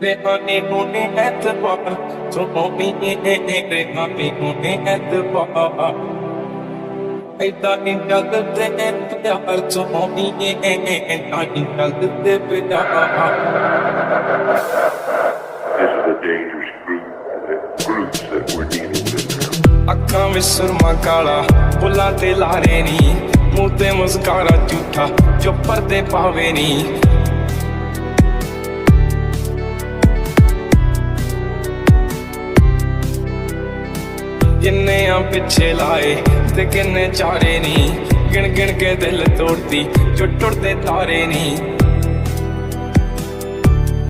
Rehani hone etbar, sunomi rehani hone etbar. Aida in jagte pyar, sunomi aida in jagte pyar. This is a dangerous groups that we're dealing with. ਅੱਖਾਂ ਵਿੱਚ ਸੁਰਮਾ ਕਾਲਾ, ਬੁੱਲਾਂ ਤੇ ਲਾਰੇ ਨੀ, ਮੂੰਹ ਤੇ ਮੁਸਕਾਰਾ ਝੂਠਾ, ਜੋ ਪਰਦੇ ਪਾਵੇ ਨੀ। ਜਿੰਨੇ ਆ ਪਿੱਛੇ ਲਾਏ ਤੇ ਕਿੰਨੇ ਚਾਰੇ ਨੀ, ਗਿਣ ਗਿਣ ਕੇ ਦਿਲ ਤੋੜਦੀ ਜੋ ਟੁੱਟਦੇ ਤਾਰੇ ਨੀ।